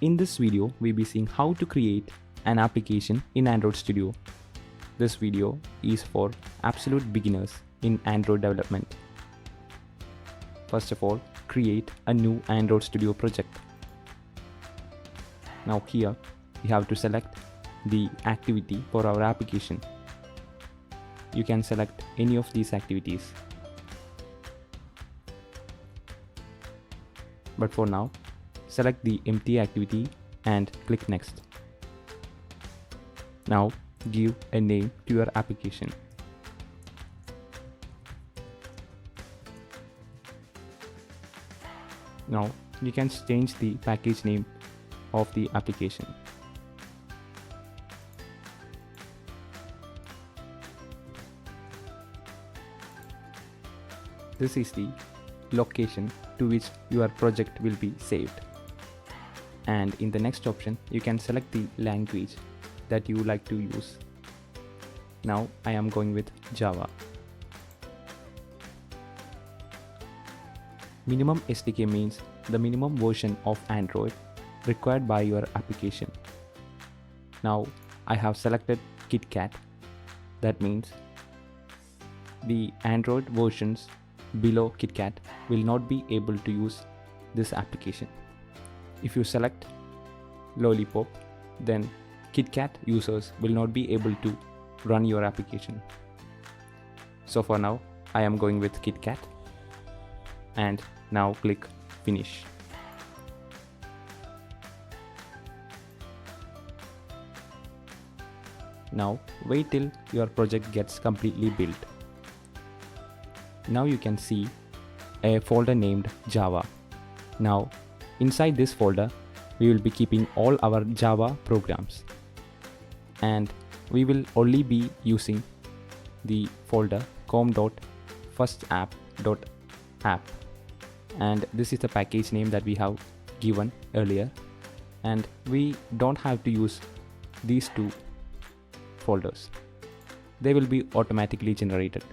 In this video, we'll be seeing how to create an application in Android Studio. This video is for absolute beginners in Android development. First of all, create a new Android Studio project. Now here, we have to select the activity for our application. You can select any of these activities. But for now, select the empty activity and click next. Now give a name to your application. Now you can change the package name of the application. This is the location to which your project will be saved. And in the next option, you can select the language that you like to use. Now I am going with Java. Minimum SDK means the minimum version of Android required by your application. Now I have selected KitKat. That means the Android versions below KitKat will not be able to use this application. If you select Lollipop, then KitKat users will not be able to run your application. So for now, I am going with KitKat, and now click Finish. Now wait till your project gets completely built. Now you can see a folder named Java. Now inside this folder, we will be keeping all our Java programs, and we will only be using the folder com.firstapp.app, and this is the package name that we have given earlier, and we don't have to use these two folders. They will be automatically generated.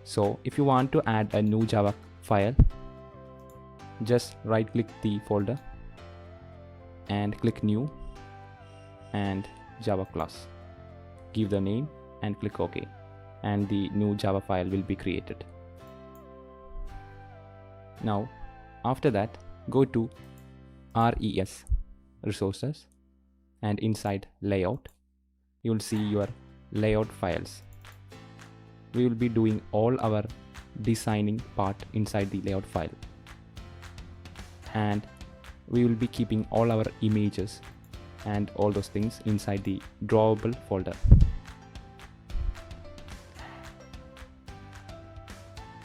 So if you want to add a new Java file, just right click the folder and click New and Java class. Give the name and click OK, and the new Java file will be created. Now after that, go to RES resources, and inside layout you will see your layout files. We will be doing all our designing part inside the layout file, and we will be keeping all our images and all those things inside the drawable folder.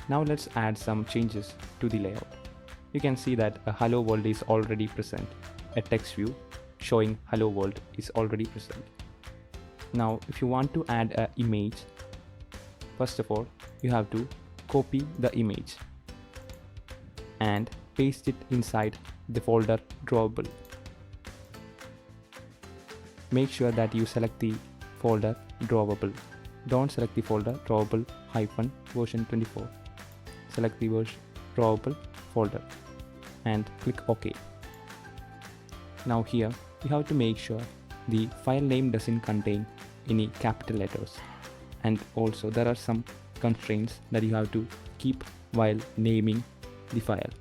Now let's add some changes to the layout. You can see that a hello world is already present. A text view showing hello world is already present. Now if you want to add an image, first of all, you have to copy the image and paste it inside the folder drawable. Make sure that you select the folder drawable. Don't select the folder drawable -version 24. Select the version drawable folder and click OK. Now here you have to make sure the file name doesn't contain any capital letters, and also there are some constraints that you have to keep while naming the file.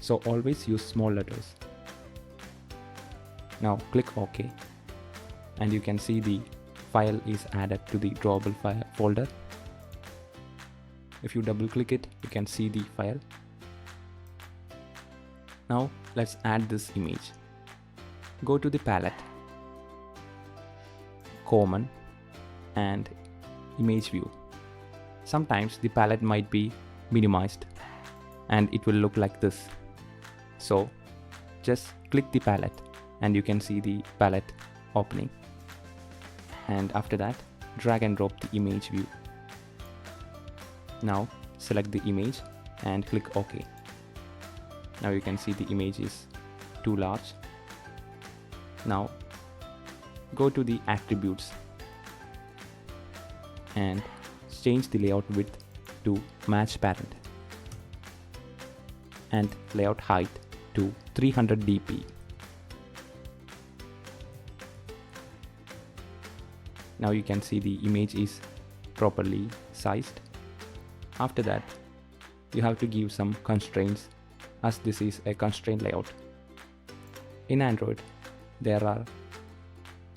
So always use small letters. Now click OK, and you can see the file is added to the drawable file folder. If you double click it, you can see the file. Now let's add this image. Go to the palette, Common, and Image View. Sometimes the palette might be minimized and it will look like this. So just click the palette and you can see the palette opening. And after that, drag and drop the image view. Now select the image and click OK. Now you can see the image is too large. Now go to the attributes and change the layout width to match parent, and layout height to 300 dp. Now you can see the image is properly sized. After that, you have to give some constraints, as this is a constraint layout. In Android, there are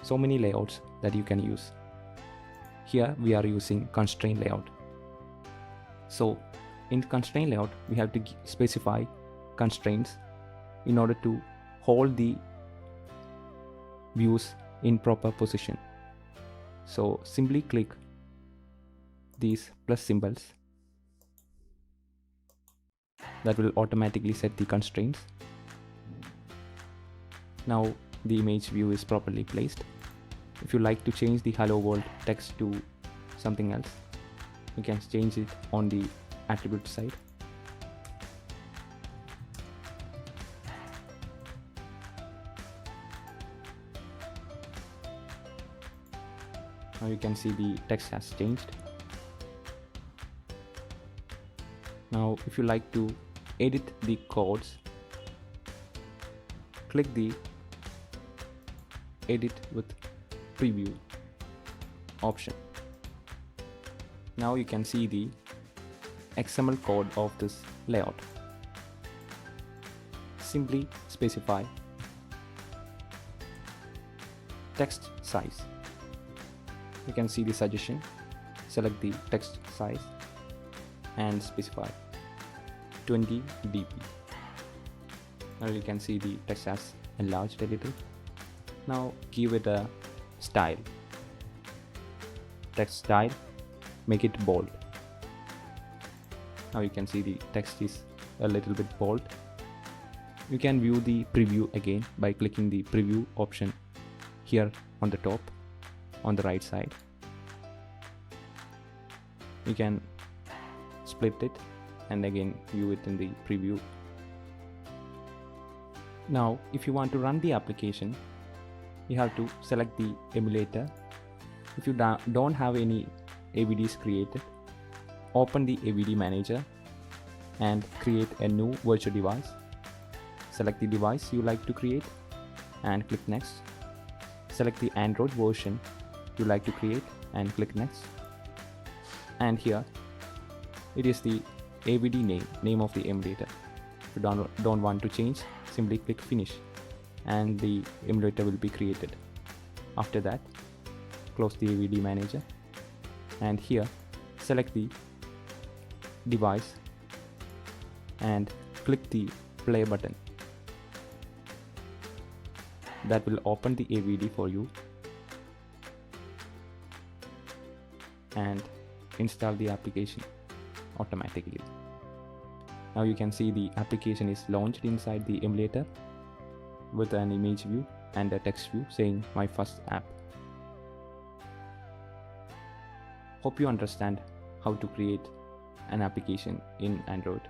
so many layouts that you can use. Here we are using constraint layout. So in constraint layout, we have to specify constraints in order to hold the views in proper position. So simply click these plus symbols. That will automatically set the constraints. Now the image view is properly placed. If you like to change the hello world text to something else, you can change it on the attribute side. Now you can see the text has changed. Now if you like to edit the codes, click the edit with preview option. Now you can see the XML code of this layout. Simply specify text size. You can see the suggestion. Select the text size and specify 20 dp. Now you can see the text has enlarged a little. Now give it a style. Text style, make it bold. Now you can see the text is a little bit bold. You can view the preview again by clicking the preview option here on the top on the right side. You can split it and again view it in the preview. Now if you want to run the application, you have to select the emulator. If you don't have any AVDs created, open the AVD manager and create a new virtual device. Select the device you like to create and click next. Select the Android version you like to create and click next. And here it is the AVD name of the emulator. If you don't want to change, simply click finish and the emulator will be created. After that, close the AVD manager and here select the device and click the play button. That will open the AVD for you and install the application automatically. Now you can see the application is launched inside the emulator with an image view and a text view saying my first app. Hope you understand how to create an application in Android.